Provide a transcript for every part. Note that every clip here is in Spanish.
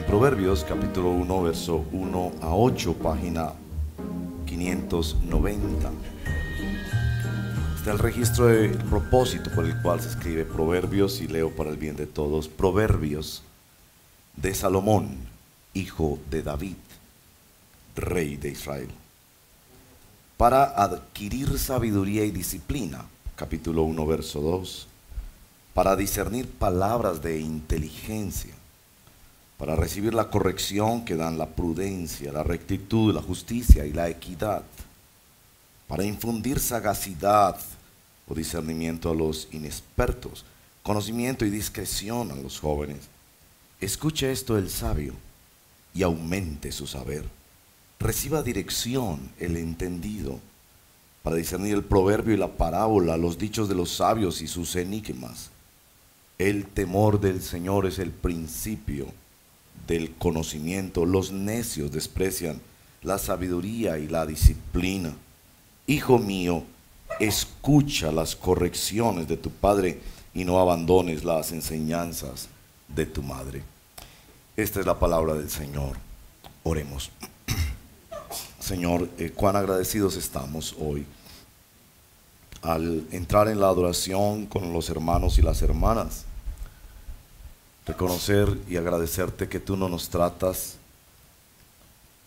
Proverbios capítulo 1, verso 1 a 8, página 590. Está el registro del propósito por el cual se escribe Proverbios, y leo para el bien de todos. Proverbios de Salomón, hijo de David, rey de Israel, para adquirir sabiduría y disciplina. Capítulo 1, verso 2. Para discernir palabras de inteligencia, para recibir la corrección que dan la prudencia, la rectitud, la justicia y la equidad, para infundir sagacidad o discernimiento a los inexpertos, conocimiento y discreción a los jóvenes. Escuche esto el sabio y aumente su saber. Reciba dirección el entendido, para discernir el proverbio y la parábola, los dichos de los sabios y sus enigmas. El temor del Señor es el principio del conocimiento. Los necios desprecian la sabiduría y la disciplina. Hijo mío, escucha las correcciones de tu padre y no abandones las enseñanzas de tu madre. Esta es la palabra del Señor. Oremos. Señor, cuán agradecidos estamos hoy al entrar en la adoración con los hermanos y las hermanas, reconocer y agradecerte que tú no nos tratas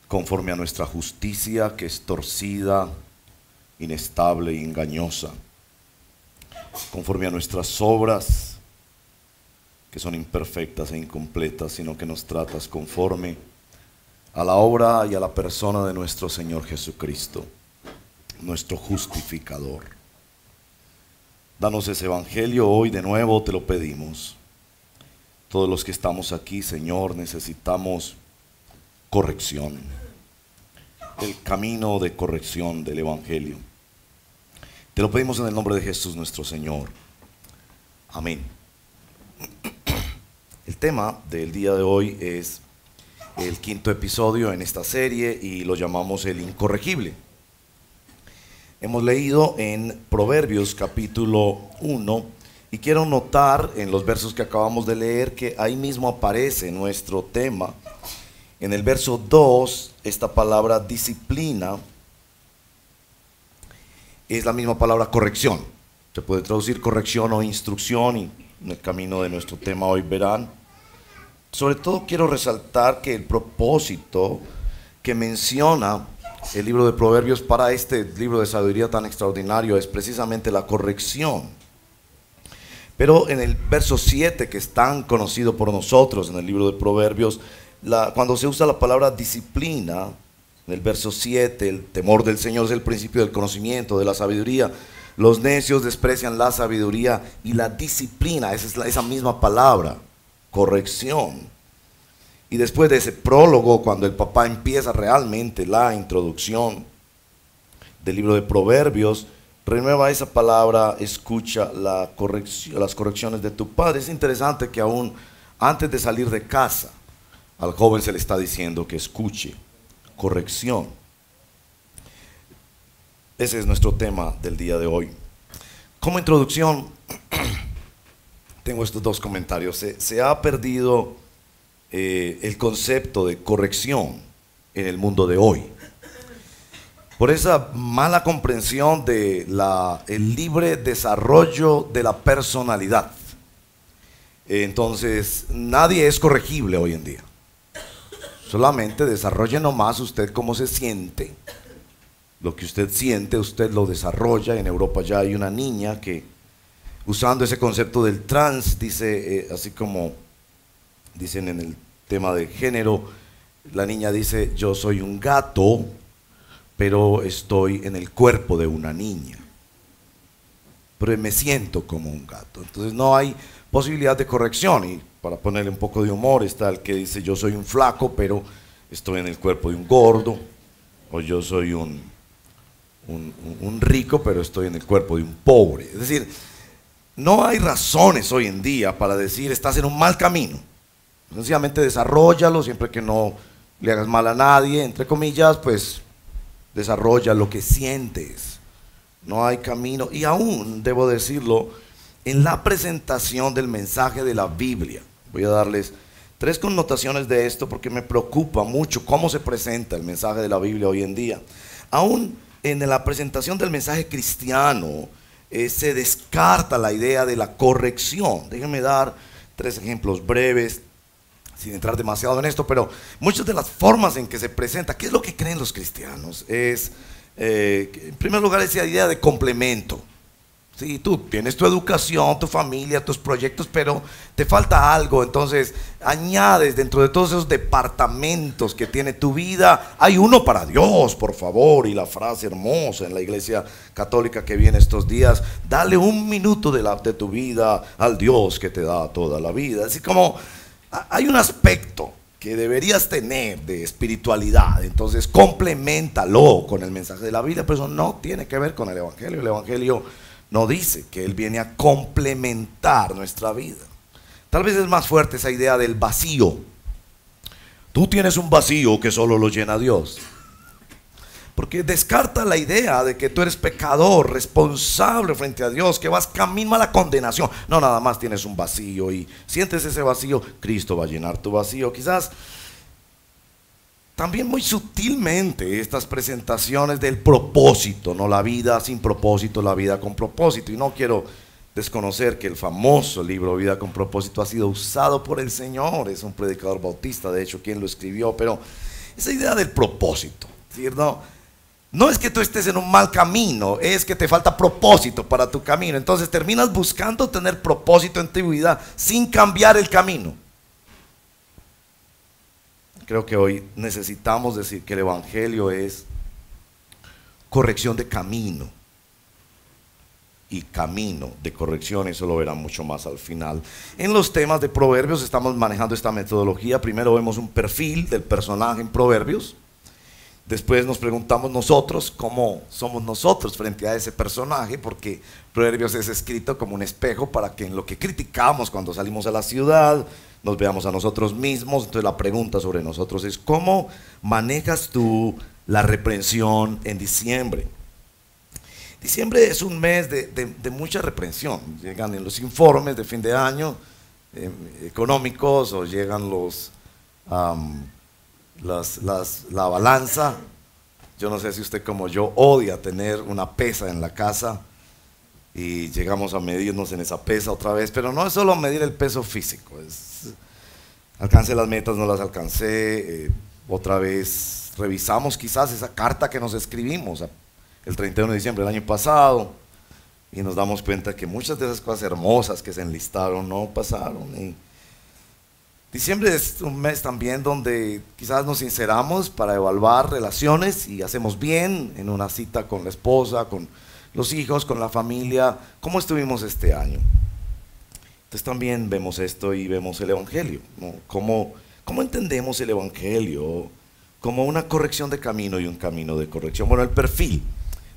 conforme a nuestra justicia, que es torcida, inestable y engañosa, conforme a nuestras obras, que son imperfectas e incompletas, sino que nos tratas conforme a la obra y a la persona de nuestro Señor Jesucristo, nuestro justificador. Danos ese evangelio hoy de nuevo, te lo pedimos. Todos los que estamos aquí, Señor, necesitamos corrección, el camino de corrección del evangelio. Te lo pedimos en el nombre de Jesús nuestro Señor. Amén. El tema del día de hoy es el quinto episodio en esta serie y lo llamamos el incorregible. Hemos leído en Proverbios capítulo 1 y quiero notar en los versos que acabamos de leer que ahí mismo aparece nuestro tema. En el verso 2, esta palabra disciplina es la misma palabra corrección. Se puede traducir corrección o instrucción, y en el camino de nuestro tema hoy verán. Sobre todo quiero resaltar que el propósito que menciona el libro de Proverbios para este libro de sabiduría tan extraordinario es precisamente la corrección. Pero en el verso 7, que es tan conocido por nosotros en el libro de Proverbios, cuando se usa la palabra disciplina, en el verso 7, el temor del Señor es el principio del conocimiento, de la sabiduría. Los necios desprecian la sabiduría y la disciplina, esa misma palabra, corrección. Y después de ese prólogo, cuando el papá empieza realmente la introducción del libro de Proverbios, renueva esa palabra, escucha las correcciones de tu padre. Es interesante que aún antes de salir de casa, al joven se le está diciendo que escuche corrección. Ese es nuestro tema del día de hoy. Como introducción, tengo estos dos comentarios. Se ha perdido el concepto de corrección en el mundo de hoy, por esa mala comprensión de el libre desarrollo de la personalidad. Entonces nadie es corregible hoy en día. Solamente desarrolle nomás usted cómo se siente. Lo que usted siente, usted lo desarrolla. En Europa ya hay una niña que, usando ese concepto del trans, dice, así como dicen en el tema de género, la niña dice: yo soy un gato, pero estoy en el cuerpo de una niña, pero me siento como un gato. Entonces no hay posibilidad de corrección. Y para ponerle un poco de humor, está el que dice: yo soy un flaco, pero estoy en el cuerpo de un gordo. O yo soy un rico, pero estoy en el cuerpo de un pobre. Es decir, no hay razones hoy en día para decir estás en un mal camino. Sencillamente desarróllalo, siempre que no le hagas mal a nadie, entre comillas, pues desarrolla lo que sientes. No hay camino. Y aún, debo decirlo, en la presentación del mensaje de la Biblia, voy a darles Tres connotaciones de esto porque me preocupa mucho cómo se presenta el mensaje de la Biblia hoy en día. Aún en la presentación del mensaje cristiano se descarta la idea de la corrección. Déjenme dar tres ejemplos breves, sin entrar demasiado en esto, pero muchas de las formas en que se presenta, ¿qué es lo que creen los cristianos? Es, en primer lugar, esa idea de complemento. Sí, tú tienes tu educación, tu familia, tus proyectos, pero te falta algo. Entonces añades dentro de todos esos departamentos que tiene tu vida, hay uno para Dios, por favor. Y la frase hermosa en la iglesia católica que viene estos días: dale un minuto de tu vida al Dios que te da toda la vida. Así como hay un aspecto que deberías tener de espiritualidad, entonces compleméntalo con el mensaje de la Biblia, pero eso no tiene que ver con el Evangelio. El Evangelio no dice que Él viene a complementar nuestra vida. Tal vez es más fuerte esa idea del vacío. Tú tienes un vacío que solo lo llena Dios. Porque descarta la idea de que tú eres pecador, responsable frente a Dios, que vas camino a la condenación. No, nada más tienes un vacío y sientes ese vacío, Cristo va a llenar tu vacío. Quizás también muy sutilmente estas presentaciones del propósito, no la vida sin propósito, la vida con propósito. Y no quiero desconocer que el famoso libro Vida con Propósito ha sido usado por el Señor. Es un predicador bautista, de hecho, quien lo escribió. Pero esa idea del propósito, ¿sí? No es que tú estés en un mal camino, es que te falta propósito para tu camino. Entonces terminas buscando tener propósito en tu vida sin cambiar el camino. Creo que hoy necesitamos decir que el Evangelio es corrección de camino. Y camino de corrección, eso lo verán mucho más al final. En los temas de Proverbios estamos manejando esta metodología. Primero vemos un perfil del personaje en Proverbios. Después nos preguntamos nosotros cómo somos nosotros frente a ese personaje, porque Proverbios es escrito como un espejo para que en lo que criticamos cuando salimos a la ciudad nos veamos a nosotros mismos. Entonces la pregunta sobre nosotros es: ¿cómo manejas tú la reprensión en diciembre? Diciembre es un mes de mucha reprensión. Llegan en los informes de fin de año económicos, o llegan la balanza. Yo no sé si usted, como yo, odia tener una pesa en la casa y llegamos a medirnos en esa pesa otra vez, pero no es solo medir el peso físico, es alcancé las metas, no las alcancé, otra vez revisamos quizás esa carta que nos escribimos el 31 de diciembre del año pasado y nos damos cuenta que muchas de esas cosas hermosas que se enlistaron no pasaron. Y diciembre es un mes también donde quizás nos sinceramos para evaluar relaciones y hacemos bien en una cita con la esposa, con los hijos, con la familia. ¿Cómo estuvimos este año? Entonces también vemos esto y vemos el Evangelio, ¿no? ¿Cómo entendemos el Evangelio? Como una corrección de camino y un camino de corrección. Bueno, el perfil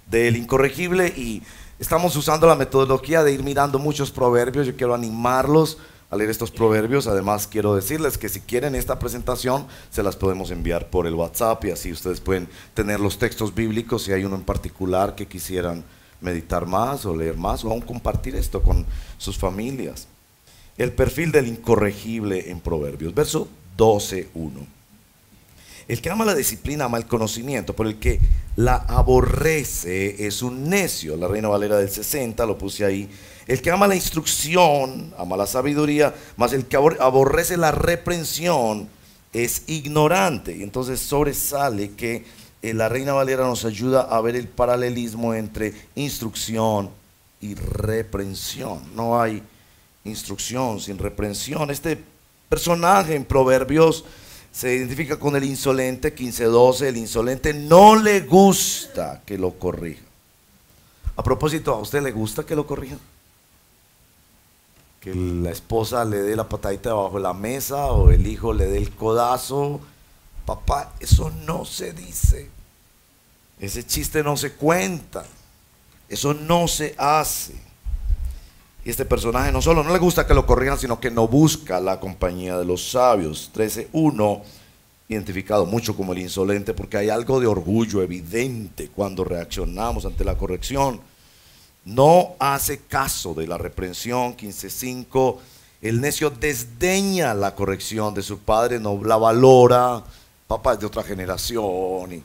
del incorregible, y estamos usando la metodología de ir mirando muchos proverbios. Yo quiero animarlos a leer estos proverbios. Además quiero decirles que si quieren esta presentación se las podemos enviar por el WhatsApp y así ustedes pueden tener los textos bíblicos si hay uno en particular que quisieran meditar más o leer más, o aún compartir esto con sus familias. El perfil del incorregible en Proverbios, verso 12:1. El que ama la disciplina ama el conocimiento, pero el que la aborrece es un necio. La Reina Valera del 60, lo puse ahí. El que ama la instrucción ama la sabiduría, mas el que aborrece la reprensión es ignorante. Y entonces sobresale que la Reina Valera nos ayuda a ver el paralelismo entre instrucción y reprensión. No hay instrucción sin reprensión. Este personaje en Proverbios se identifica con el insolente, 15:12. El insolente no le gusta que lo corrija. A propósito, ¿a usted le gusta que lo corrijan? Que la esposa le dé la patadita debajo de la mesa o el hijo le dé el codazo. Papá, eso no se dice. Ese chiste no se cuenta. Eso no se hace. Y este personaje no solo no le gusta que lo corrijan, sino que no busca la compañía de los sabios. 13:1, identificado mucho como el insolente, porque hay algo de orgullo evidente cuando reaccionamos ante la corrección. No hace caso de la reprensión. 15:5, El necio desdeña la corrección de su padre, no la valora. Papá es de otra generación y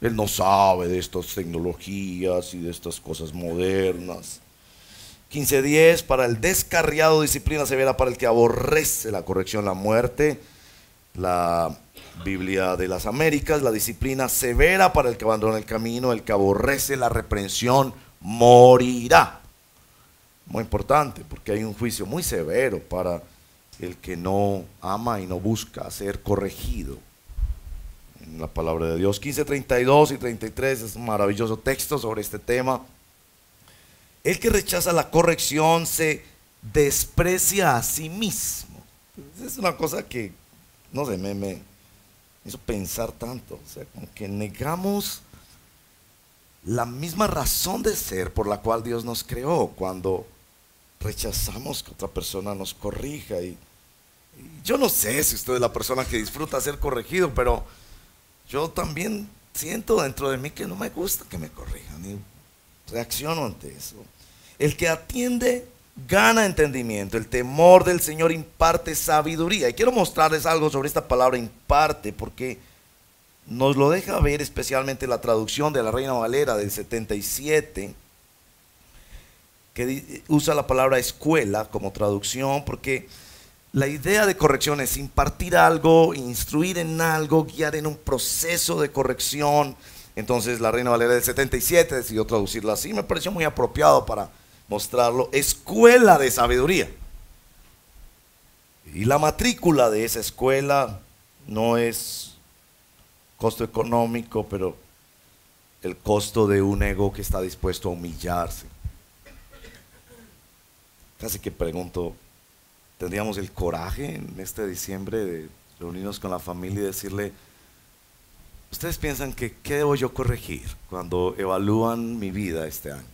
él no sabe de estas tecnologías y de estas cosas modernas. 15:10, para el descarriado disciplina severa, para el que aborrece la corrección, la muerte. La Biblia de las Américas, la disciplina severa para el que abandona el camino, el que aborrece la reprensión morirá. Muy importante, porque hay un juicio muy severo para el que no ama y no busca ser corregido. En la palabra de Dios, 15:32 y 33 es un maravilloso texto sobre este tema. El que rechaza la corrección se desprecia a sí mismo. Es una cosa que, no sé, me hizo pensar tanto. O sea, como que negamos la misma razón de ser por la cual Dios nos creó cuando rechazamos que otra persona nos corrija. Y yo no sé si usted es la persona que disfruta ser corregido, pero yo también siento dentro de mí que no me gusta que me corrijan y reacciono ante eso. El que atiende gana entendimiento, el temor del Señor imparte sabiduría. Y quiero mostrarles algo sobre esta palabra imparte, porque nos lo deja ver especialmente la traducción de la Reina Valera del 77, que usa la palabra escuela como traducción, porque la idea de corrección es impartir algo, instruir en algo, guiar en un proceso de corrección. Entonces la Reina Valera del 77 decidió traducirlo así, me pareció muy apropiado para mostrarlo: escuela de sabiduría. Y la matrícula de esa escuela no es costo económico, pero el costo de un ego que está dispuesto a humillarse. Casi que pregunto, ¿tendríamos el coraje en este diciembre de reunirnos con la familia y decirle: ustedes piensan que qué debo yo corregir cuando evalúan mi vida este año?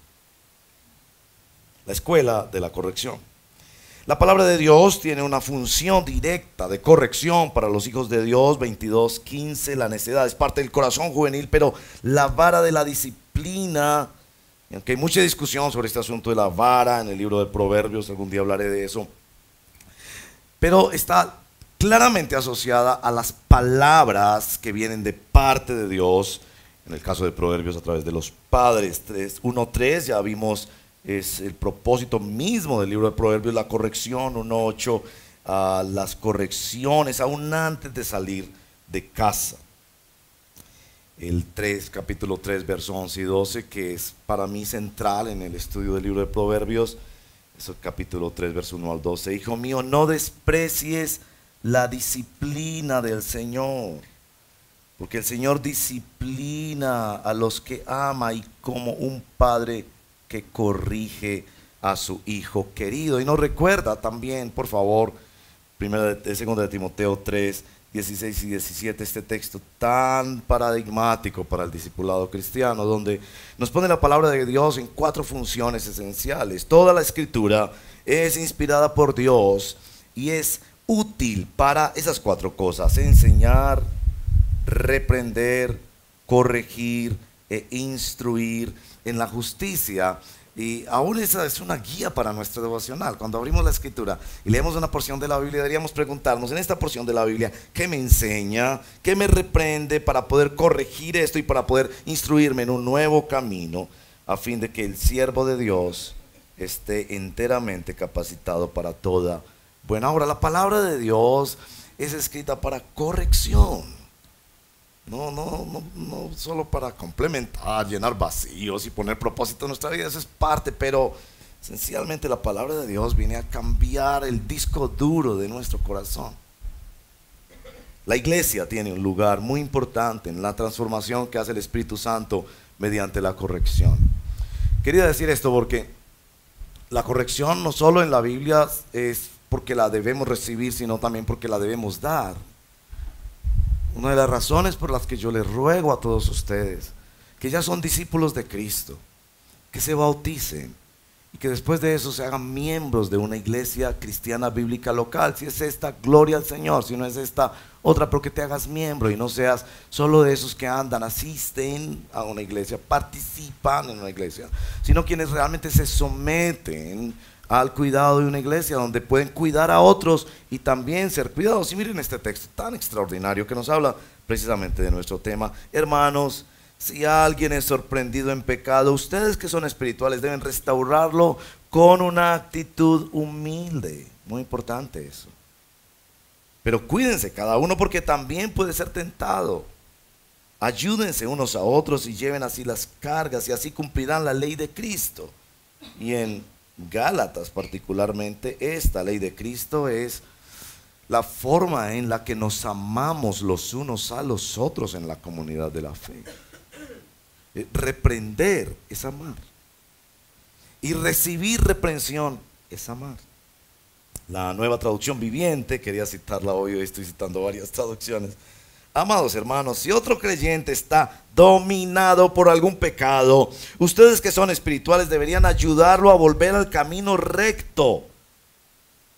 La escuela de la corrección. La palabra de Dios tiene una función directa de corrección para los hijos de Dios. 22:15, la necedad es parte del corazón juvenil, pero la vara de la disciplina, y aunque hay mucha discusión sobre este asunto de la vara en el libro de Proverbios, algún día hablaré de eso, pero está claramente asociada a las palabras que vienen de parte de Dios, en el caso de Proverbios a través de los padres. 1:3 ya vimos, es el propósito mismo del libro de Proverbios, la corrección. 1:8, las correcciones aún antes de salir de casa. El capítulo 3, versos 11 y 12, que es para mí central en el estudio del libro de Proverbios. Es el capítulo 3, verso 1 al 12. Hijo mío, no desprecies la disciplina del Señor, porque el Señor disciplina a los que ama, y como un padre que corrige a su hijo querido. Y nos recuerda también, por favor, segunda de Timoteo 3, 16 y 17, este texto tan paradigmático para el discipulado cristiano, donde nos pone la palabra de Dios en 4 funciones esenciales. Toda la escritura es inspirada por Dios y es útil para esas 4 cosas: enseñar, reprender, corregir e instruir en la justicia. Y aún esa es una guía para nuestro devocional. Cuando abrimos la escritura y leemos una porción de la Biblia, deberíamos preguntarnos: en esta porción de la Biblia, ¿qué me enseña? ¿Qué me reprende para poder corregir esto y para poder instruirme en un nuevo camino, a fin de que el siervo de Dios esté enteramente capacitado para toda buena obra? La palabra de Dios es escrita para corrección. No solo para complementar, llenar vacíos y poner propósito en nuestra vida. Eso es parte, pero esencialmente la palabra de Dios viene a cambiar el disco duro de nuestro corazón. La iglesia tiene un lugar muy importante en la transformación que hace el Espíritu Santo mediante la corrección. Quería decir esto porque la corrección no solo en la Biblia es porque la debemos recibir, sino también porque la debemos dar. Una de las razones por las que yo les ruego a todos ustedes que ya son discípulos de Cristo, que se bauticen y que después de eso se hagan miembros de una iglesia cristiana bíblica local. Si es esta, gloria al Señor; si no es esta, otra, pero que te hagas miembro y no seas solo de esos que andan, asisten a una iglesia, participan en una iglesia, sino quienes realmente se someten al cuidado de una iglesia donde pueden cuidar a otros y también ser cuidados. Y miren este texto tan extraordinario que nos habla precisamente de nuestro tema. Hermanos, si alguien es sorprendido en pecado, ustedes que son espirituales deben restaurarlo con una actitud humilde. Muy importante eso. Pero cuídense cada uno porque también puede ser tentado. Ayúdense unos a otros y lleven así las cargas y así cumplirán la ley de Cristo. Y en Gálatas particularmente, esta ley de Cristo es la forma en la que nos amamos los unos a los otros en la comunidad de la fe. Reprender es amar. Y recibir reprensión es amar. La Nueva Traducción Viviente, quería citarla hoy estoy citando varias traducciones. Amados hermanos, si otro creyente está dominado por algún pecado, ustedes que son espirituales deberían ayudarlo a volver al camino recto.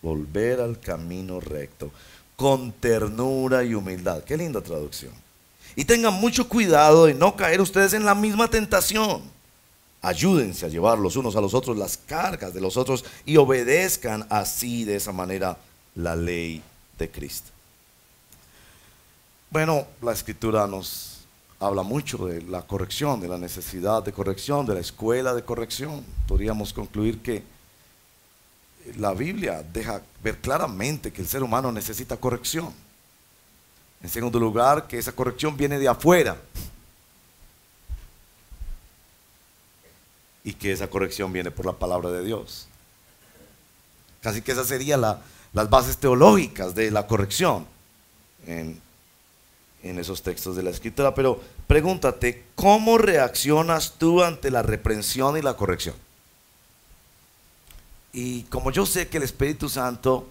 Volver al camino recto, con ternura y humildad. Qué linda traducción. Y tengan mucho cuidado de no caer ustedes en la misma tentación. Ayúdense a llevar los unos a los otros las cargas de los otros y obedezcan así de esa manera la ley de Cristo. Bueno, la Escritura nos habla mucho de la corrección, de la necesidad de corrección, de la escuela de corrección. Podríamos concluir que la Biblia deja ver claramente que el ser humano necesita corrección. En segundo lugar, que esa corrección viene de afuera. Y que esa corrección viene por la palabra de Dios. Casi que esas serían las bases teológicas de la corrección en esos textos de la Escritura. Pero pregúntate, ¿cómo reaccionas tú ante la reprensión y la corrección? Y como yo sé que el Espíritu Santo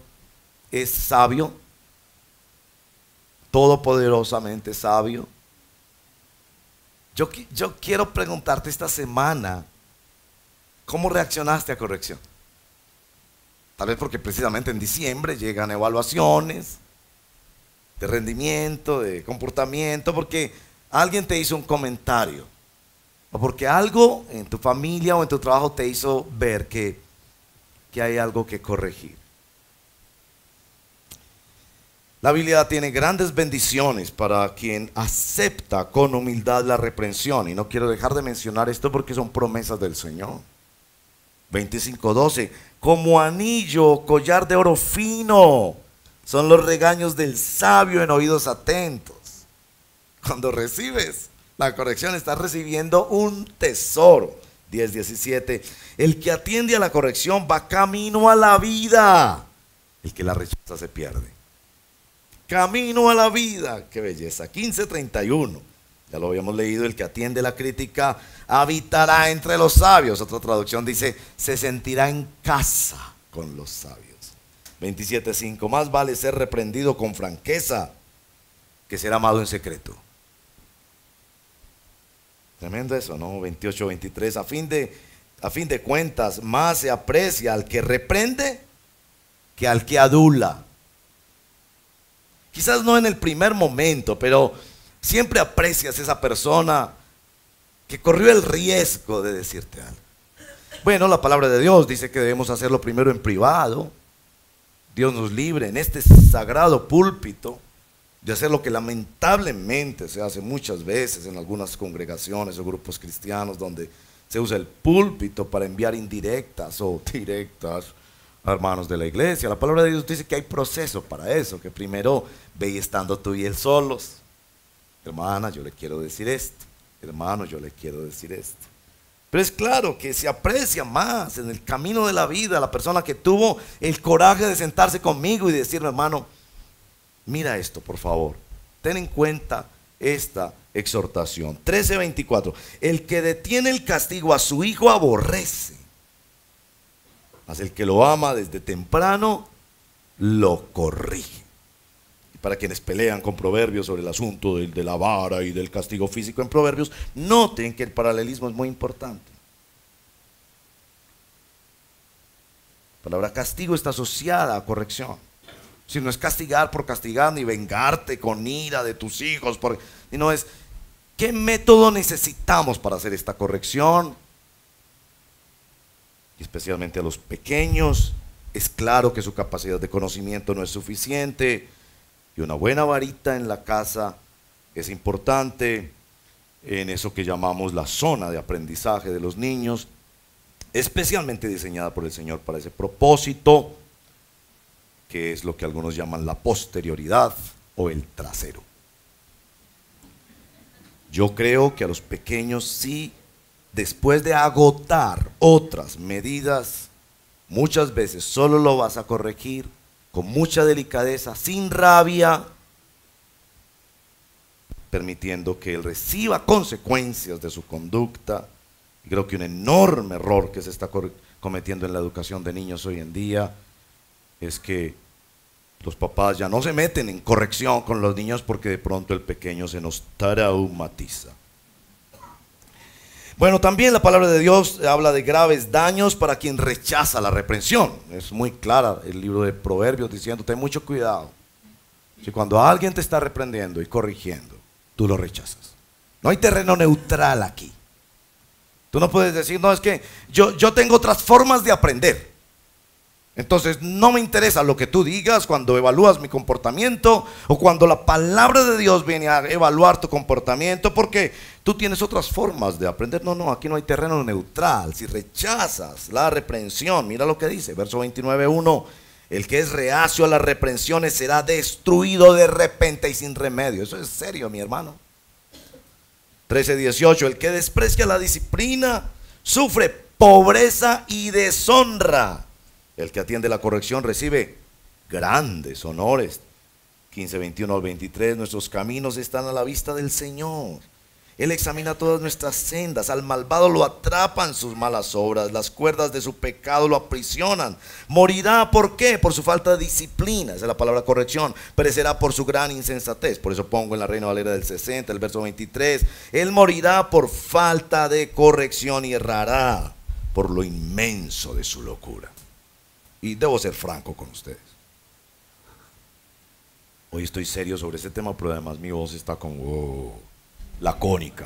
es sabio, todopoderosamente sabio, yo quiero preguntarte esta semana, ¿cómo reaccionaste a corrección? Tal vez porque precisamente en diciembre llegan evaluaciones de rendimiento, de comportamiento, porque alguien te hizo un comentario, o porque algo en tu familia o en tu trabajo te hizo ver que hay algo que corregir. La Biblia tiene grandes bendiciones para quien acepta con humildad la reprensión, y no quiero dejar de mencionar esto porque son promesas del Señor. 25:12, como anillo, collar de oro fino, son los regaños del sabio en oídos atentos. Cuando recibes la corrección, estás recibiendo un tesoro. 10:17, el que atiende a la corrección va camino a la vida, el que la rechaza se pierde. Camino a la vida, qué belleza. 15:31, ya lo habíamos leído, el que atiende la crítica habitará entre los sabios. Otra traducción dice, se sentirá en casa con los sabios. 27:5, más vale ser reprendido con franqueza que ser amado en secreto. Tremendo eso, ¿no? 28:23, a fin de cuentas, más se aprecia al que reprende que al que adula. Quizás no en el primer momento, pero siempre aprecias esa persona que corrió el riesgo de decirte algo. Bueno, la palabra de Dios dice que debemos hacerlo primero en privado. Dios nos libre en este sagrado púlpito de hacer lo que lamentablemente se hace muchas veces en algunas congregaciones o grupos cristianos, donde se usa el púlpito para enviar indirectas o directas a hermanos de la iglesia. La palabra de Dios dice que hay proceso para eso, que primero ve y estando tú y él solos. Hermana, yo le quiero decir esto. Hermano, yo le quiero decir esto. Pero es claro que se aprecia más en el camino de la vida la persona que tuvo el coraje de sentarse conmigo y decirme, hermano, mira esto, por favor. Ten en cuenta esta exhortación. 13:24. El que detiene el castigo a su hijo aborrece, mas el que lo ama desde temprano lo corrige. Y para quienes pelean con Proverbios sobre el asunto de la vara y del castigo físico en Proverbios, noten que el paralelismo es muy importante. La palabra castigo está asociada a corrección. Si no es castigar por castigar, ni vengarte con ira de tus hijos, sino es, ¿qué método necesitamos para hacer esta corrección? especialmente a los pequeños. Es claro que su capacidad de conocimiento no es suficiente y una buena varita en la casa es importante en eso que llamamos la zona de aprendizaje de los niños, especialmente diseñada por el Señor para ese propósito, que es lo que algunos llaman la posterioridad o el trasero. Yo creo que a los pequeños sí, después de agotar otras medidas, muchas veces solo lo vas a corregir con mucha delicadeza, sin rabia, permitiendo que él reciba consecuencias de su conducta. Y creo que un enorme error que se está cometiendo en la educación de niños hoy en día es que los papás ya no se meten en corrección con los niños porque de pronto el pequeño se nos traumatiza. Bueno, también la palabra de Dios habla de graves daños para quien rechaza la reprensión. Es muy clara el libro de Proverbios diciendo: ten mucho cuidado. Si cuando alguien te está reprendiendo y corrigiendo, tú lo rechazas. No hay terreno neutral aquí. Tú no puedes decir: no, es que yo tengo otras formas de aprender. Entonces no me interesa lo que tú digas cuando evalúas mi comportamiento o cuando la palabra de Dios viene a evaluar tu comportamiento, porque tú tienes otras formas de aprender. No, aquí no hay terreno neutral. Si rechazas la reprensión, mira lo que dice, verso 29:1: el que es reacio a las reprensiones será destruido de repente y sin remedio. Eso es serio, mi hermano. 13:18: el que desprecia la disciplina sufre pobreza y deshonra. El que atiende la corrección recibe grandes honores. 15:21 al 23: nuestros caminos están a la vista del Señor. Él examina todas nuestras sendas. Al malvado lo atrapan sus malas obras. Las cuerdas de su pecado lo aprisionan. Morirá, ¿por qué? Por su falta de disciplina. Esa es la palabra corrección. Perecerá por su gran insensatez. Por eso pongo en la Reina Valera del 60, el verso 23. Él morirá por falta de corrección y errará por lo inmenso de su locura. Y debo ser franco con ustedes. Hoy estoy serio sobre este tema, pero además mi voz está como lacónica.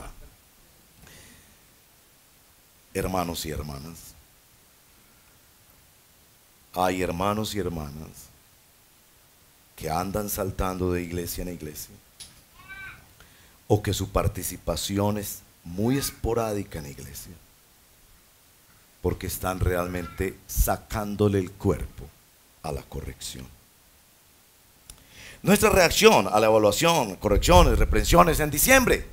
Hermanos y hermanas, hay hermanos y hermanas que andan saltando de iglesia en iglesia, o que su participación es muy esporádica en iglesia, porque están realmente sacándole el cuerpo a la corrección. Nuestra reacción a la evaluación, correcciones, reprensiones en diciembre: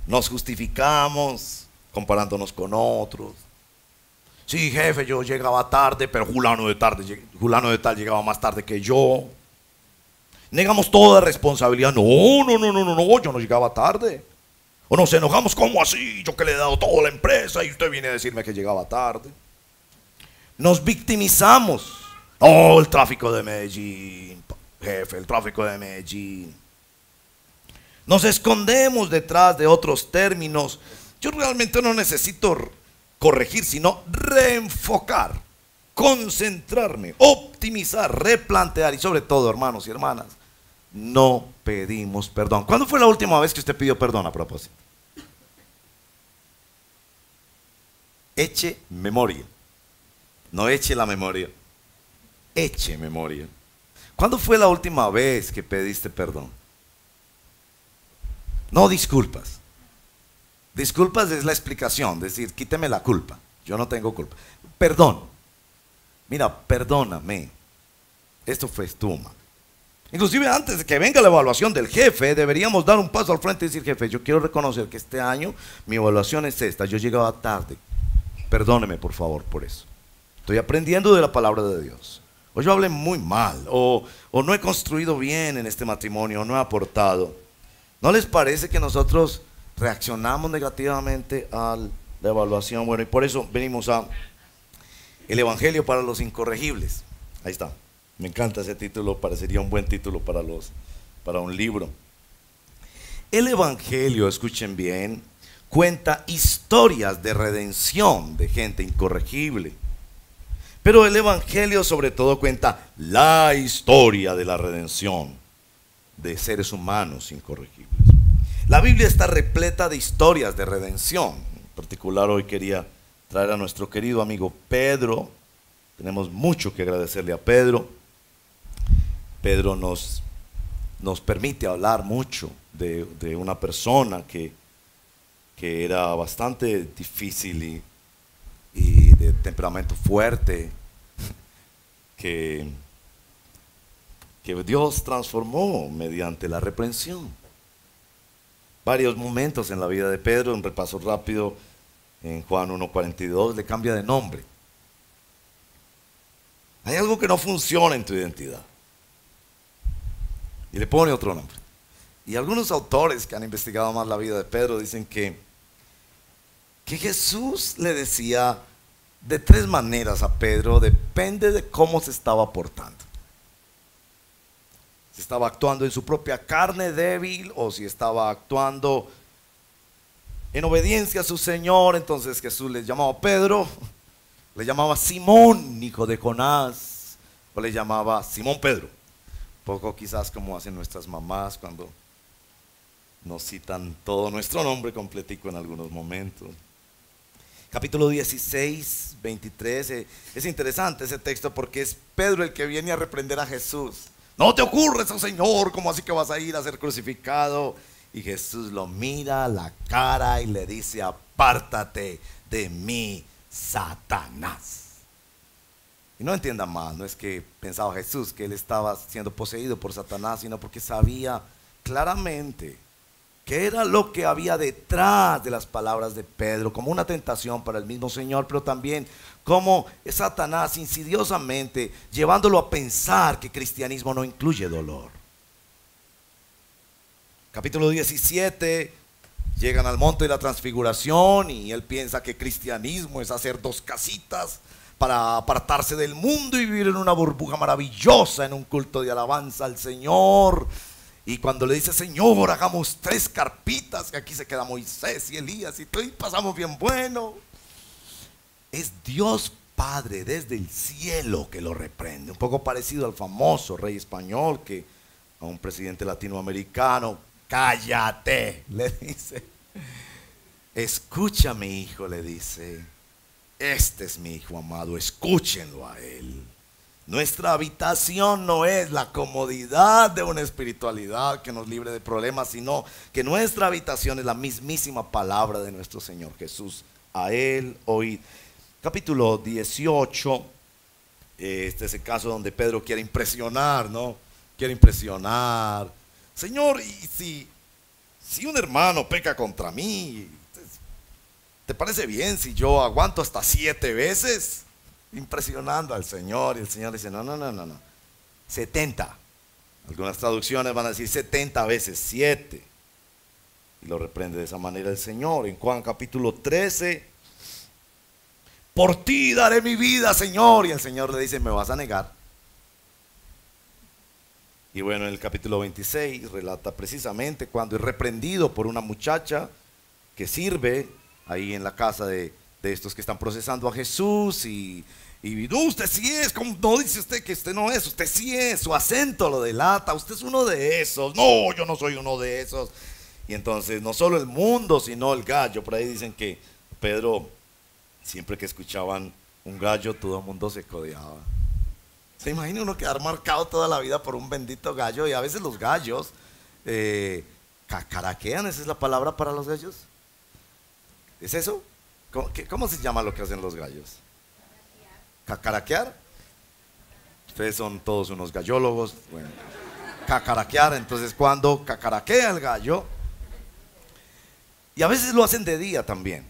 nos justificamos comparándonos con otros. Sí, jefe, yo llegaba tarde, pero fulano de tal llegaba más tarde que yo. Negamos toda responsabilidad. No, yo no llegaba tarde. O nos enojamos: ¿cómo así? Yo que le he dado toda la empresa y usted viene a decirme que llegaba tarde. Nos victimizamos. Oh, el tráfico de Medellín, jefe, el tráfico de Medellín. Nos escondemos detrás de otros términos. Yo realmente no necesito corregir, sino reenfocar, concentrarme, optimizar, replantear. Y sobre todo, hermanos y hermanas, no pedimos perdón. ¿Cuándo fue la última vez que usted pidió perdón a propósito? Eche memoria. No eche la memoria. Eche memoria. ¿Cuándo fue la última vez que pediste perdón? No disculpas. Disculpas es la explicación, decir, quíteme la culpa. Yo no tengo culpa. Perdón. Mira, perdóname. Esto fue estuvo mal. Inclusive antes de que venga la evaluación del jefe, deberíamos dar un paso al frente y decir: jefe, yo quiero reconocer que este año mi evaluación es esta. Yo llegaba tarde. Perdóneme, por favor, por eso. Estoy aprendiendo de la palabra de Dios. O yo hablé muy mal, o no he construido bien en este matrimonio, o no he aportado. ¿No les parece que nosotros reaccionamos negativamente a la evaluación? Bueno, y por eso venimos a el Evangelio para los incorregibles. Ahí está. Me encanta ese título, parecería un buen título para un libro. El Evangelio, escuchen bien, cuenta historias de redención de gente incorregible. Pero el Evangelio sobre todo cuenta la historia de la redención de seres humanos incorregibles. La Biblia está repleta de historias de redención. En particular hoy quería traer a nuestro querido amigo Pedro. Tenemos mucho que agradecerle a Pedro. Pedro nos permite hablar mucho de una persona que era bastante difícil y de temperamento fuerte, que Dios transformó mediante la reprensión. Varios momentos en la vida de Pedro, un repaso rápido, en Juan 1:42 le cambia de nombre. Hay algo que no funciona en tu identidad y le pone otro nombre. Y algunos autores que han investigado más la vida de Pedro dicen que Jesús le decía de tres maneras a Pedro, depende de cómo se estaba portando. Si estaba actuando en su propia carne débil o si estaba actuando en obediencia a su Señor. Entonces Jesús le llamaba a Pedro, le llamaba Simón, hijo de Jonás, o le llamaba Simón Pedro. Poco quizás como hacen nuestras mamás cuando nos citan todo nuestro nombre completico en algunos momentos. Capítulo 16, 23, es interesante ese texto porque es Pedro el que viene a reprender a Jesús. No te ocurre eso, Señor, ¿cómo así que vas a ir a ser crucificado? Y Jesús lo mira a la cara y le dice, apártate de mí, Satanás. Y no entienda mal, no es que pensaba Jesús que él estaba siendo poseído por Satanás, sino porque sabía claramente qué era lo que había detrás de las palabras de Pedro, como una tentación para el mismo Señor, pero también como Satanás insidiosamente llevándolo a pensar que cristianismo no incluye dolor. Capítulo 17, llegan al monte de la transfiguración y él piensa que cristianismo es hacer dos casitas para apartarse del mundo y vivir en una burbuja maravillosa, en un culto de alabanza al Señor. Y cuando le dice, Señor, hagamos 3 carpitas, que aquí se queda Moisés y Elías y todo, y pasamos bien bueno. Es Dios Padre desde el cielo que lo reprende. Un poco parecido al famoso rey español que a un presidente latinoamericano, cállate, le dice. Escúchame, hijo, le dice. Este es mi hijo amado, escúchenlo a él. Nuestra habitación no es la comodidad de una espiritualidad que nos libre de problemas, sino que nuestra habitación es la mismísima palabra de nuestro Señor Jesús. A Él oíd. Capítulo 18, este es el caso donde Pedro quiere impresionar, ¿no? Quiere impresionar. Señor, y si un hermano peca contra mí, ¿te parece bien si yo aguanto hasta 7 veces? Impresionando al Señor, y el Señor dice, no, 70. Algunas traducciones van a decir 70 veces 7. Y lo reprende de esa manera el Señor. En Juan capítulo 13, por ti daré mi vida, Señor. Y el Señor le dice, ¿me vas a negar? Y bueno, en el capítulo 26 relata precisamente cuando es reprendido por una muchacha que sirve ahí en la casa de estos que están procesando a Jesús y no, usted sí es, como no dice usted que usted no es, usted sí es, su acento lo delata, usted es uno de esos. No, yo no soy uno de esos. Y entonces no solo el mundo, sino el gallo. Por ahí dicen que Pedro, siempre que escuchaban un gallo, todo el mundo se codeaba. ¿Se imagina uno quedar marcado toda la vida por un bendito gallo? Y a veces los gallos cacaraquean, esa es la palabra para los gallos. ¿Es eso? ¿Cómo se llama lo que hacen los gallos? ¿Cacaraquear? Ustedes son todos unos gallólogos. Bueno, cacaraquear, entonces cuando cacaraquea el gallo, y a veces lo hacen de día también.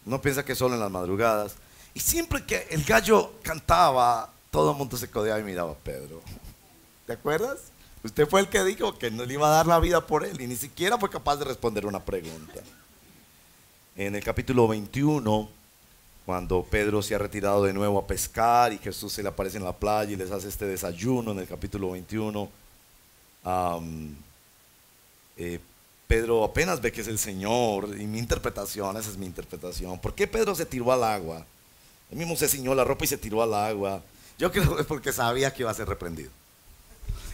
Uno piensa que solo en las madrugadas. Y siempre que el gallo cantaba, todo el mundo se codeaba y miraba a Pedro. ¿Te acuerdas? Usted fue el que dijo que no le iba a dar la vida por él y ni siquiera fue capaz de responder una pregunta. En el capítulo 21, cuando Pedro se ha retirado de nuevo a pescar y Jesús se le aparece en la playa y les hace este desayuno en el capítulo 21, Pedro apenas ve que es el Señor, y mi interpretación, esa es mi interpretación. ¿Por qué Pedro se tiró al agua? Él mismo se ciñó la ropa y se tiró al agua. Yo creo que es porque sabía que iba a ser reprendido.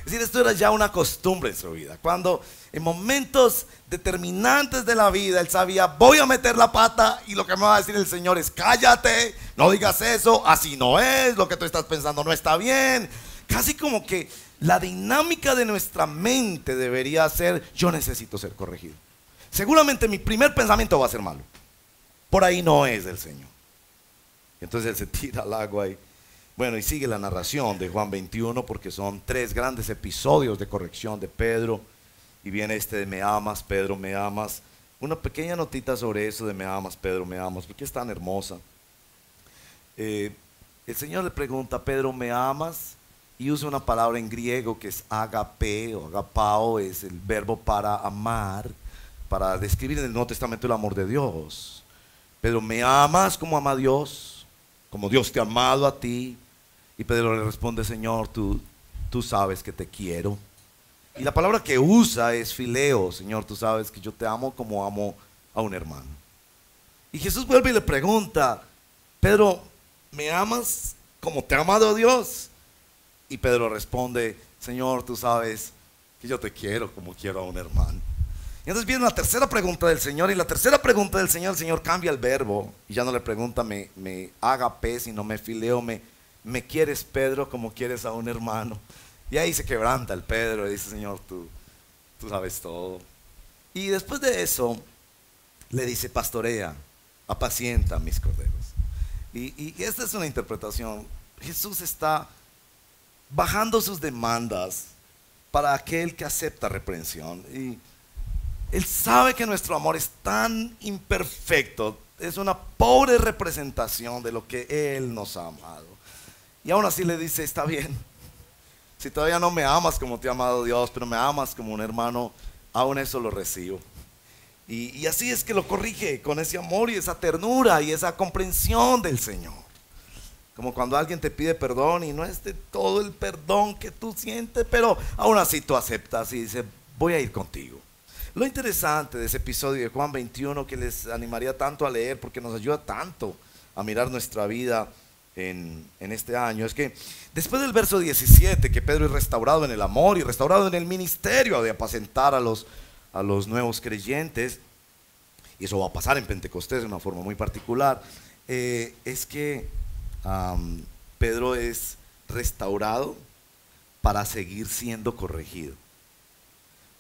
Es decir, esto era ya una costumbre en su vida. Cuando en momentos determinantes de la vida él sabía, voy a meter la pata y lo que me va a decir el Señor es, cállate, no digas eso, así no es, lo que tú estás pensando no está bien. Casi como que la dinámica de nuestra mente debería ser, yo necesito ser corregido. Seguramente mi primer pensamiento va a ser malo. Por ahí no es del Señor. Entonces él se tira al agua y bueno, y sigue la narración de Juan 21 porque son 3 grandes episodios de corrección de Pedro. Y viene este de me amas, Pedro, me amas. Una pequeña notita sobre eso de me amas, Pedro, me amas, porque es tan hermosa. El Señor le pregunta a Pedro, ¿me amas? Y usa una palabra en griego que es agape o agapao, es el verbo para amar, para describir en el Nuevo Testamento el amor de Dios. Pedro, ¿me amas como ama a Dios? Como Dios te ha amado a ti. Y Pedro le responde, Señor, tú sabes que te quiero. Y la palabra que usa es fileo, Señor, tú sabes que yo te amo como amo a un hermano. Y Jesús vuelve y le pregunta, Pedro, ¿me amas como te ha amado Dios? Y Pedro responde, Señor, tú sabes que yo te quiero como quiero a un hermano. Y entonces viene la tercera pregunta del Señor, y la tercera pregunta del Señor, el Señor cambia el verbo, y ya no le pregunta, me agape, sino me fileo, me quieres, Pedro, como quieres a un hermano. Y ahí se quebranta el Pedro y dice, Señor, tú sabes todo. Y después de eso, le dice, pastorea, apacienta mis corderos. Y esta es una interpretación. Jesús está bajando sus demandas para aquel que acepta reprensión. Y Él sabe que nuestro amor es tan imperfecto, es una pobre representación de lo que Él nos ha amado. Y aún así le dice, está bien, si todavía no me amas como te ha amado Dios, pero me amas como un hermano, aún eso lo recibo. Y así es que lo corrige con ese amor y esa ternura y esa comprensión del Señor. Como cuando alguien te pide perdón y no es de todo el perdón que tú sientes, pero aún así tú aceptas y dices, voy a ir contigo. Lo interesante de ese episodio de Juan 21 que les animaría tanto a leer porque nos ayuda tanto a mirar nuestra vida en este año, es que después del verso 17, que Pedro es restaurado en el amor y restaurado en el ministerio de apacentar a los nuevos creyentes, y eso va a pasar en Pentecostés de una forma muy particular, es que Pedro es restaurado para seguir siendo corregido.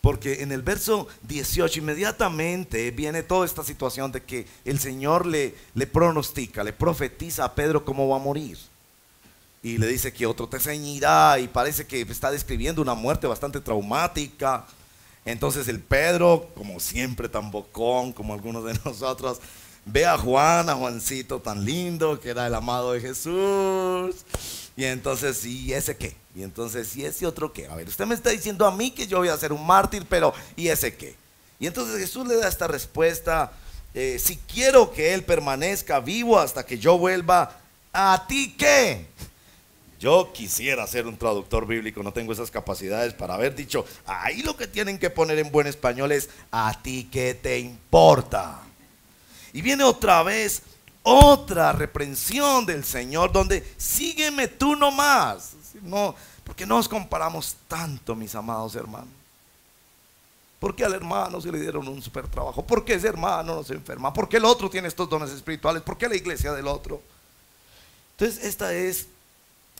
Porque en el verso 18 inmediatamente viene toda esta situación de que el Señor le pronostica, le profetiza a Pedro cómo va a morir. Y le dice que otro te ceñirá, y parece que está describiendo una muerte bastante traumática. Entonces el Pedro, como siempre tan bocón como algunos de nosotros, ve a Juancito tan lindo, que era el amado de Jesús. Y entonces, ¿y ese qué? Y entonces, ¿y ese otro qué? A ver, usted me está diciendo a mí que yo voy a ser un mártir, pero ¿y ese qué? Y entonces Jesús le da esta respuesta, si quiero que él permanezca vivo hasta que yo vuelva, ¿a ti qué? Yo quisiera ser un traductor bíblico, no tengo esas capacidades para haber dicho, ahí lo que tienen que poner en buen español es, ¿a ti qué te importa? Y viene otra vez otra reprensión del Señor donde sígueme tú nomás. No, porque nos comparamos tanto, mis amados hermanos. ¿Por qué al hermano se le dieron un super trabajo? ¿Por qué ese hermano no se enferma? ¿Por qué el otro tiene estos dones espirituales? ¿Por qué la iglesia del otro? Entonces esta es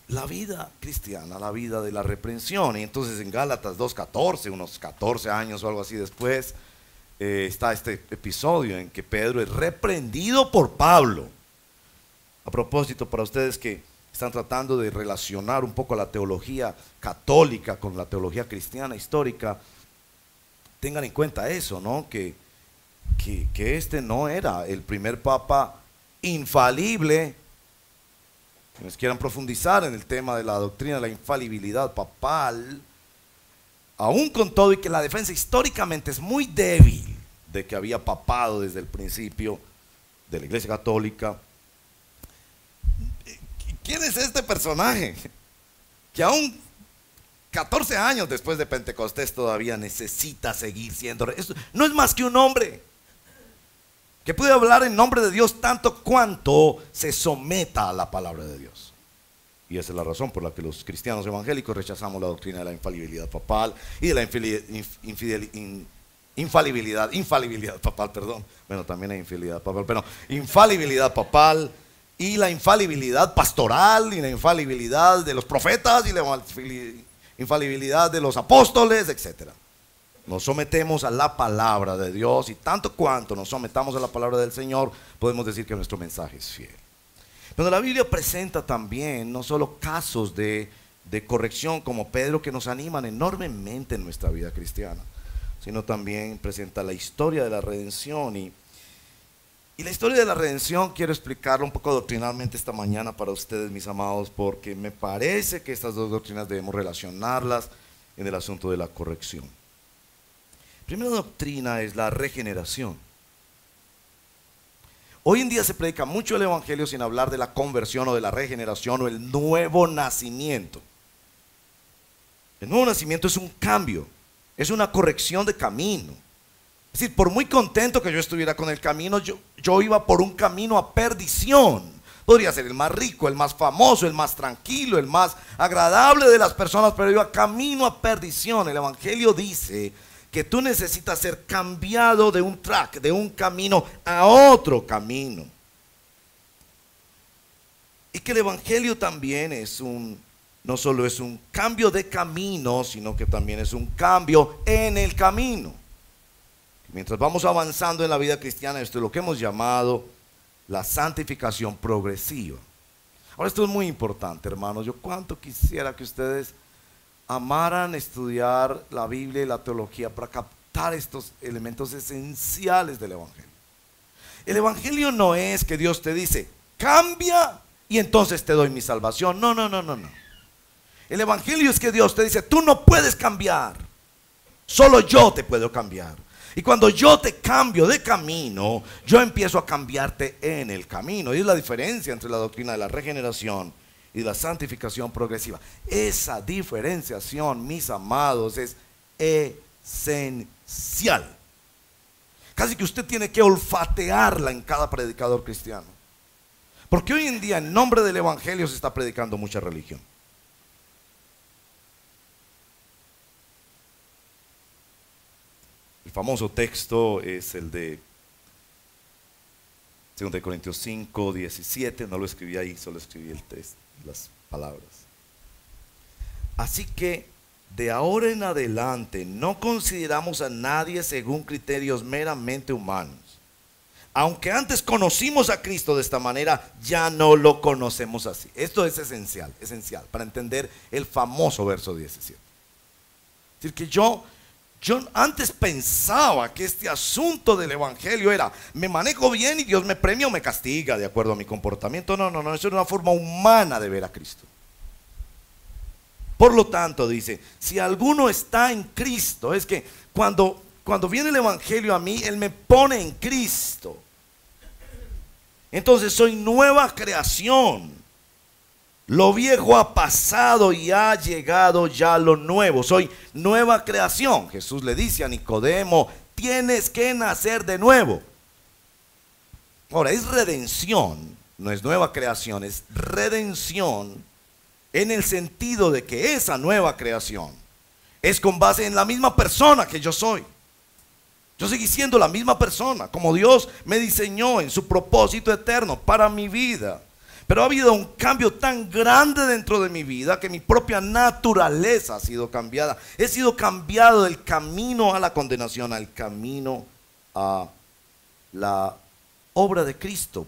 la vida cristiana, la vida de la reprensión. Y entonces en Gálatas 2:14, unos 14 años o algo así después, está este episodio en que Pedro es reprendido por Pablo. A propósito, para ustedes que están tratando de relacionar un poco la teología católica con la teología cristiana histórica, tengan en cuenta eso, ¿no? Que este no era el primer papa infalible. Quienes quieran profundizar en el tema de la doctrina de la infalibilidad papal, aún con todo y que la defensa históricamente es muy débil de que había papado desde el principio de la Iglesia Católica, ¿quién es este personaje? Que aún 14 años después de Pentecostés todavía necesita seguir siendo. No es más que un hombre que puede hablar en nombre de Dios tanto cuanto se someta a la palabra de Dios. Y esa es la razón por la que los cristianos evangélicos rechazamos la doctrina de la infalibilidad papal y de la infalibilidad papal, perdón. Bueno, también hay infalibilidad papal, pero infalibilidad papal y la infalibilidad pastoral y la infalibilidad de los profetas y la infalibilidad de los apóstoles, etc. Nos sometemos a la palabra de Dios y tanto cuanto nos sometamos a la palabra del Señor, podemos decir que nuestro mensaje es fiel. Pero la Biblia presenta también no solo casos de corrección como Pedro que nos animan enormemente en nuestra vida cristiana, sino también presenta la historia de la redención. Y la historia de la redención quiero explicarlo un poco doctrinalmente esta mañana para ustedes, mis amados, porque me parece que estas dos doctrinas debemos relacionarlas en el asunto de la corrección. La primera doctrina es la regeneración. Hoy en día se predica mucho el evangelio sin hablar de la conversión o de la regeneración o el nuevo nacimiento. El nuevo nacimiento es un cambio, es una corrección de camino. Es decir, por muy contento que yo estuviera con el camino, yo iba por un camino a perdición. Podría ser el más rico, el más famoso, el más tranquilo, el más agradable de las personas, pero iba camino a perdición. El evangelio dice que tú necesitas ser cambiado de un track, de un camino a otro camino. Y que el evangelio también no solo es un cambio de camino, sino que también es un cambio en el camino. Mientras vamos avanzando en la vida cristiana, esto es lo que hemos llamado la santificación progresiva. Ahora, esto es muy importante, hermanos. Yo cuánto quisiera que ustedes amaran estudiar la Biblia y la teología para captar estos elementos esenciales del evangelio. El evangelio no es que Dios te dice, cambia y entonces te doy mi salvación. No. El evangelio es que Dios te dice, tú no puedes cambiar, solo yo te puedo cambiar. Y cuando yo te cambio de camino, yo empiezo a cambiarte en el camino. Y es la diferencia entre la doctrina de la regeneración y la santificación progresiva. Esa diferenciación, mis amados, es esencial. Casi que usted tiene que olfatearla en cada predicador cristiano. Porque hoy en día, en nombre del evangelio, se está predicando mucha religión. El famoso texto es el de 2 Corintios 5, 17. No lo escribí ahí, solo escribí el texto, las palabras. Así que de ahora en adelante no consideramos a nadie según criterios meramente humanos. Aunque antes conocimos a Cristo de esta manera, ya no lo conocemos así. Esto es esencial para entender el famoso verso 17. Es decir, que yo antes pensaba que este asunto del evangelio era, me manejo bien y Dios me premia o me castiga de acuerdo a mi comportamiento. No, eso era una forma humana de ver a Cristo. Por lo tanto, dice, si alguno está en Cristo, es que cuando viene el evangelio a mí, Él me pone en Cristo. Entonces soy nueva creación. Lo viejo ha pasado y ha llegado ya lo nuevo. Soy nueva creación. Jesús le dice a Nicodemo, tienes que nacer de nuevo. Ahora, es redención, no es nueva creación, es redención en el sentido de que esa nueva creación es con base en la misma persona que yo soy. Yo seguí siendo la misma persona, como Dios me diseñó en su propósito eterno para mi vida. Pero ha habido un cambio tan grande dentro de mi vida que mi propia naturaleza ha sido cambiada. He sido cambiado del camino a la condenación al camino a la obra de Cristo,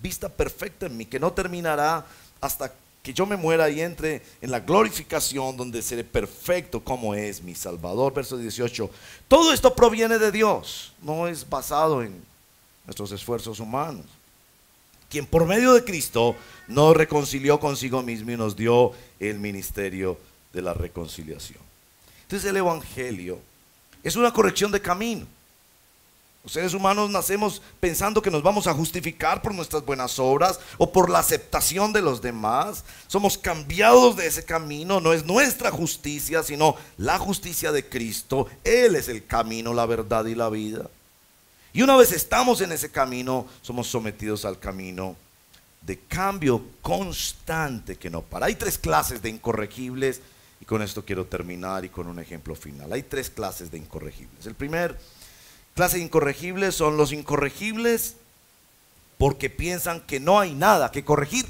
vista perfecta en mí, que no terminará hasta que yo me muera y entre en la glorificación donde seré perfecto como es mi Salvador. Verso 18. Todo esto proviene de Dios, no es basado en nuestros esfuerzos humanos, quien por medio de Cristo nos reconcilió consigo mismo y nos dio el ministerio de la reconciliación. Entonces el evangelio es una corrección de camino. Los seres humanos nacemos pensando que nos vamos a justificar por nuestras buenas obras o por la aceptación de los demás. Somos cambiados de ese camino, no es nuestra justicia, sino la justicia de Cristo. Él es el camino, la verdad y la vida. Y una vez estamos en ese camino, somos sometidos al camino de cambio constante que no para. Hay tres clases de incorregibles y con esto quiero terminar y con un ejemplo final. Hay tres clases de incorregibles. El primer clase de incorregibles son los incorregibles porque piensan que no hay nada que corregir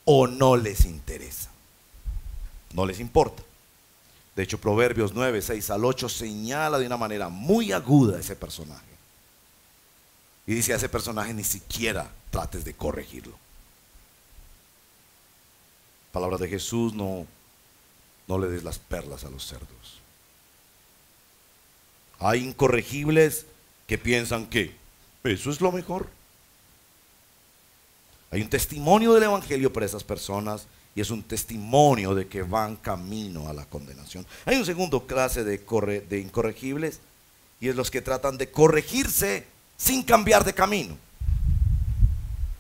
o no les interesa, no les importa. De hecho, Proverbios 9, 6 al 8 señala de una manera muy aguda a ese personaje. Y dice a ese personaje: ni siquiera trates de corregirlo. Palabras de Jesús: no le des las perlas a los cerdos. Hay incorregibles que piensan que eso es lo mejor. Hay un testimonio del evangelio para esas personas y es un testimonio de que van camino a la condenación. Hay un segundo clase de incorregibles y es los que tratan de corregirse sin cambiar de camino.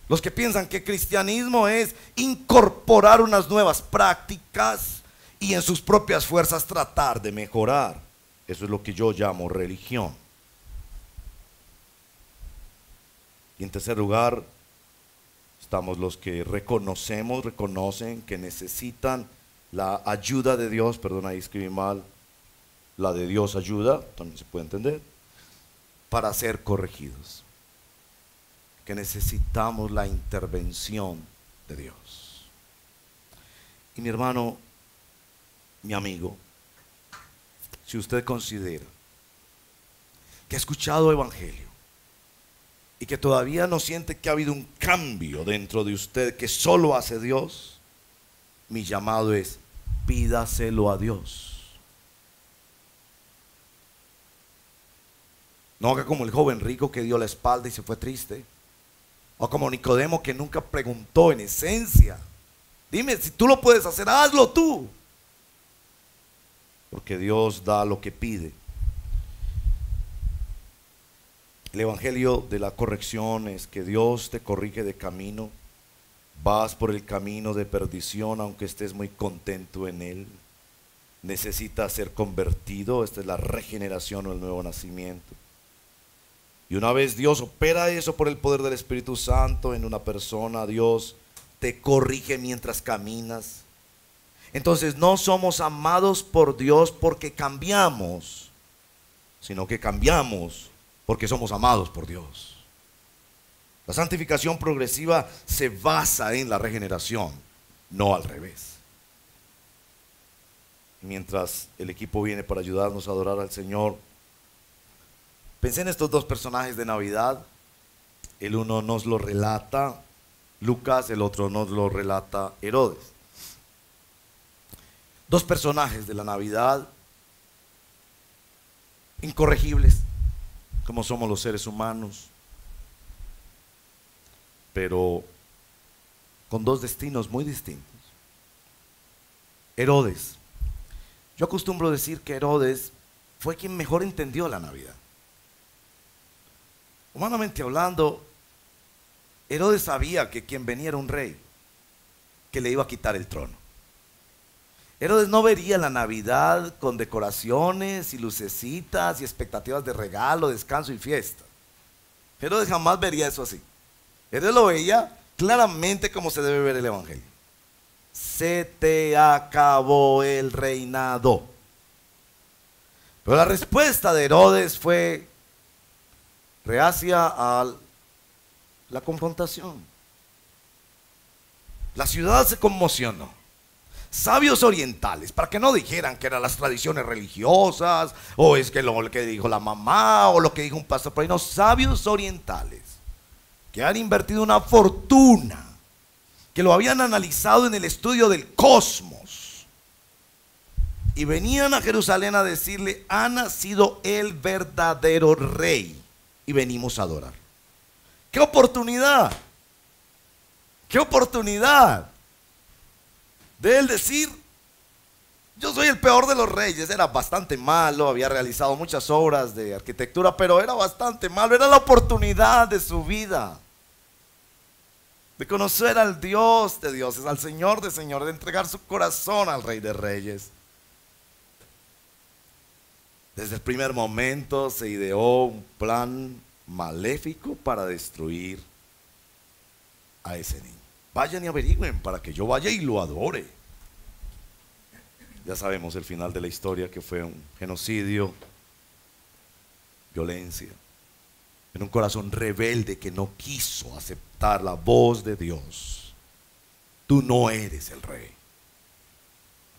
Los que piensan que cristianismo es incorporar unas nuevas prácticas y en sus propias fuerzas tratar de mejorar. Eso es lo que yo llamo religión. Y en tercer lugar, estamos los que reconocen que necesitan la ayuda de Dios. Perdón, ahí escribí mal. La de Dios ayuda, también se puede entender, para ser corregidos. Que necesitamos la intervención de Dios. Y mi hermano, mi amigo, si usted considera que ha escuchado evangelio y que todavía no siente que ha habido un cambio dentro de usted que solo hace Dios, mi llamado es: pídaselo a Dios. No haga como el joven rico que dio la espalda y se fue triste, o como Nicodemo que nunca preguntó. En esencia, dime, si tú lo puedes hacer, hazlo tú, porque Dios da lo que pide. El evangelio de la corrección es que Dios te corrige de camino. Vas por el camino de perdición aunque estés muy contento en él. Necesitas ser convertido. Esta es la regeneración o el nuevo nacimiento. Y una vez Dios opera eso por el poder del Espíritu Santo en una persona, Dios te corrige mientras caminas. Entonces no somos amados por Dios porque cambiamos, sino que cambiamos porque somos amados por Dios. La santificación progresiva se basa en la regeneración, no al revés. Mientras el equipo viene para ayudarnos a adorar al Señor, pensé en estos dos personajes de Navidad. El uno nos lo relata Lucas, el otro nos lo relata Herodes. Dos personajes de la Navidad, incorregibles, como somos los seres humanos, pero con dos destinos muy distintos. Herodes. Yo acostumbro decir que Herodes fue quien mejor entendió la Navidad. Humanamente hablando, Herodes sabía que quien venía era un rey, que le iba a quitar el trono. Herodes no vería la Navidad con decoraciones y lucecitas y expectativas de regalo, descanso y fiesta. Herodes jamás vería eso así. Herodes lo veía claramente como se debe ver el evangelio. Se te acabó el reinado. Pero la respuesta de Herodes fue reacia a la confrontación. La ciudad se conmocionó. Sabios orientales, para que no dijeran que eran las tradiciones religiosas, o es que lo que dijo la mamá, o lo que dijo un pastor por ahí. No, sabios orientales que han invertido una fortuna, que lo habían analizado en el estudio del cosmos, y venían a Jerusalén a decirle: ha nacido el verdadero rey y venimos a adorar. ¡Qué oportunidad! ¡Qué oportunidad! De él decir: yo soy el peor de los reyes. Era bastante malo, había realizado muchas obras de arquitectura, pero era bastante malo. Era la oportunidad de su vida, de conocer al Dios de dioses, al Señor de señores, de entregar su corazón al Rey de reyes. Desde el primer momento se ideó un plan maléfico para destruir a ese niño. Vayan y averigüen para que yo vaya y lo adore. Ya sabemos el final de la historia, que fue un genocidio, violencia, en un corazón rebelde que no quiso aceptar la voz de Dios. Tú no eres el rey.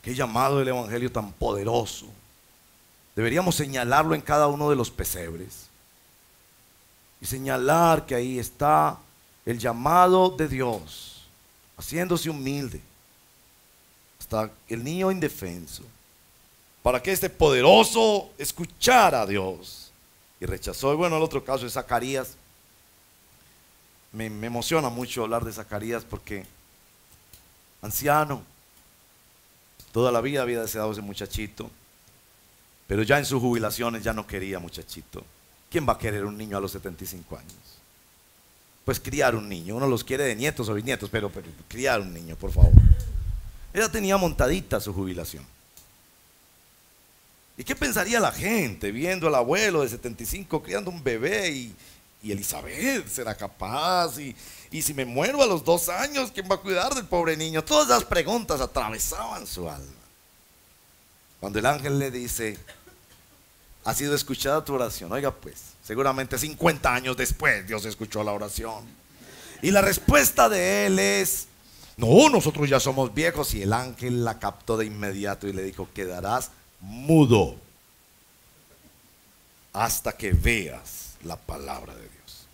Qué llamado del evangelio tan poderoso. Deberíamos señalarlo en cada uno de los pesebres y señalar que ahí está el llamado de Dios, haciéndose humilde hasta el niño indefenso, para que este poderoso escuchara a Dios y rechazó. Y bueno, el otro caso es Zacarías. Me emociona mucho hablar de Zacarías porque anciano, toda la vida había deseado ese muchachito, pero ya en sus jubilaciones ya no quería muchachito. ¿Quién va a querer un niño a los 75 años? Pues criar un niño, uno los quiere de nietos o bisnietos, pero criar un niño, por favor. Ella tenía montadita su jubilación. ¿Y qué pensaría la gente viendo al abuelo de 75 criando un bebé y Elizabeth será capaz? Y si me muero a los 2 años, ¿quién va a cuidar del pobre niño? Todas esas preguntas atravesaban su alma. Cuando el ángel le dice: ha sido escuchada tu oración. Oiga pues, seguramente 50 años después Dios escuchó la oración. Y la respuesta de él es: no, nosotros ya somos viejos. Y el ángel la captó de inmediato y le dijo: quedarás mudo hasta que veas la palabra de Dios.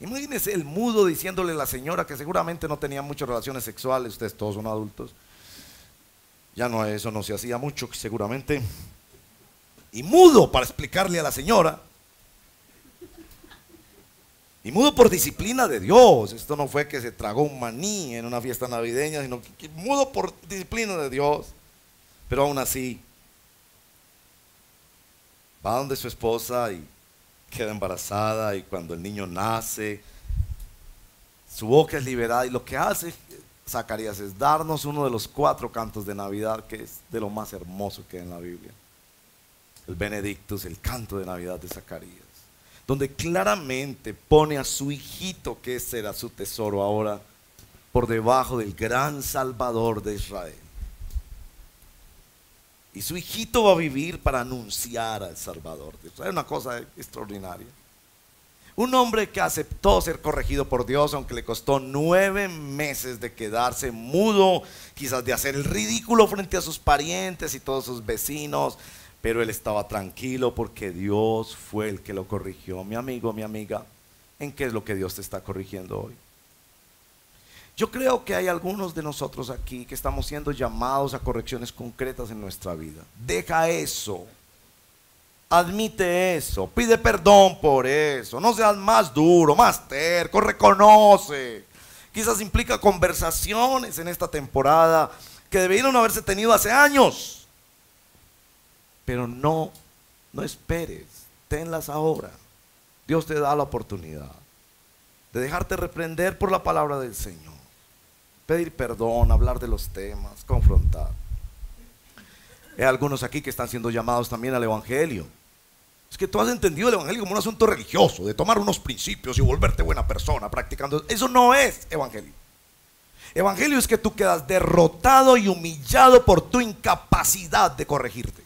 Imagínese el mudo diciéndole a la señora, que seguramente no tenía muchas relaciones sexuales, ustedes todos son adultos, ya no, eso no se hacía mucho seguramente, y mudo para explicarle a la señora, y mudo por disciplina de Dios. Esto no fue que se tragó un maní en una fiesta navideña, sino que mudo por disciplina de Dios. Pero aún así va donde su esposa y queda embarazada, y cuando el niño nace, su boca es liberada, y lo que hace Zacarías es darnos uno de los 4 cantos de Navidad, que es de lo más hermoso que hay en la Biblia. El Benedictus, el canto de Navidad de Zacarías, donde claramente pone a su hijito, que será su tesoro ahora, por debajo del gran Salvador de Israel. Y su hijito va a vivir para anunciar al Salvador de Israel. Es una cosa extraordinaria. Un hombre que aceptó ser corregido por Dios, aunque le costó 9 meses de quedarse mudo, quizás de hacer el ridículo frente a sus parientes y todos sus vecinos, pero él estaba tranquilo porque Dios fue el que lo corrigió. Mi amigo, mi amiga, ¿en qué es lo que Dios te está corrigiendo hoy? Yo creo que hay algunos de nosotros aquí que estamos siendo llamados a correcciones concretas en nuestra vida. Deja eso, admite eso, pide perdón por eso, no seas más duro, más terco, reconoce. Quizás implica conversaciones en esta temporada que debieron haberse tenido hace años, pero no esperes, tenlas ahora. Dios te da la oportunidad de dejarte reprender por la palabra del Señor, pedir perdón, hablar de los temas, confrontar. Hay algunos aquí que están siendo llamados también al evangelio. Es que tú has entendido el evangelio como un asunto religioso, de tomar unos principios y volverte buena persona practicando. Eso no es evangelio. Evangelio es que tú quedas derrotado y humillado por tu incapacidad de corregirte.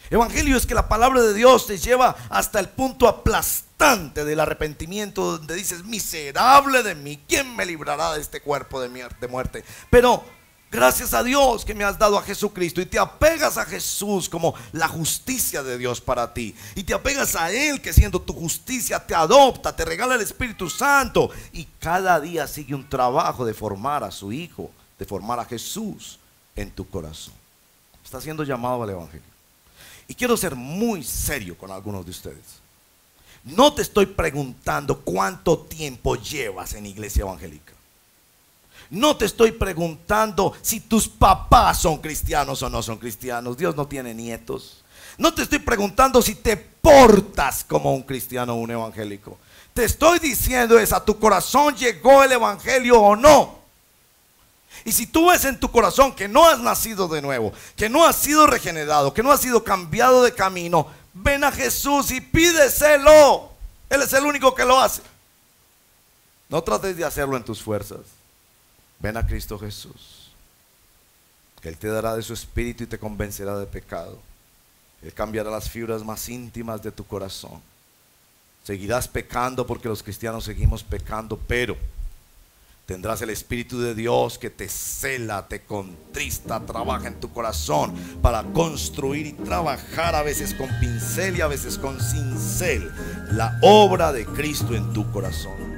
Evangelio es que la palabra de Dios te lleva hasta el punto aplastante del arrepentimiento, donde dices: miserable de mí, ¿quién me librará de este cuerpo de muerte? Pero gracias a Dios que me has dado a Jesucristo, y te apegas a Jesús como la justicia de Dios para ti, y te apegas a Él, que siendo tu justicia te adopta, te regala el Espíritu Santo, y cada día sigue un trabajo de formar a su Hijo, de formar a Jesús en tu corazón. Está siendo llamado al evangelio. Y quiero ser muy serio con algunos de ustedes. No te estoy preguntando cuánto tiempo llevas en iglesia evangélica. No te estoy preguntando si tus papás son cristianos o no son cristianos. Dios no tiene nietos. No te estoy preguntando si te portas como un cristiano o un evangélico. Te estoy diciendo es: ¿a tu corazón llegó el evangelio o no? Y si tú ves en tu corazón que no has nacido de nuevo, que no has sido regenerado, que no has sido cambiado de camino, ven a Jesús y pídeselo. Él es el único que lo hace. No trates de hacerlo en tus fuerzas. Ven a Cristo Jesús, que Él te dará de su espíritu y te convencerá de pecado. Él cambiará las fibras más íntimas de tu corazón. Seguirás pecando porque los cristianos seguimos pecando, pero tendrás el Espíritu de Dios que te cela, te contrista, trabaja en tu corazón para construir y trabajar, a veces con pincel y a veces con cincel, la obra de Cristo en tu corazón.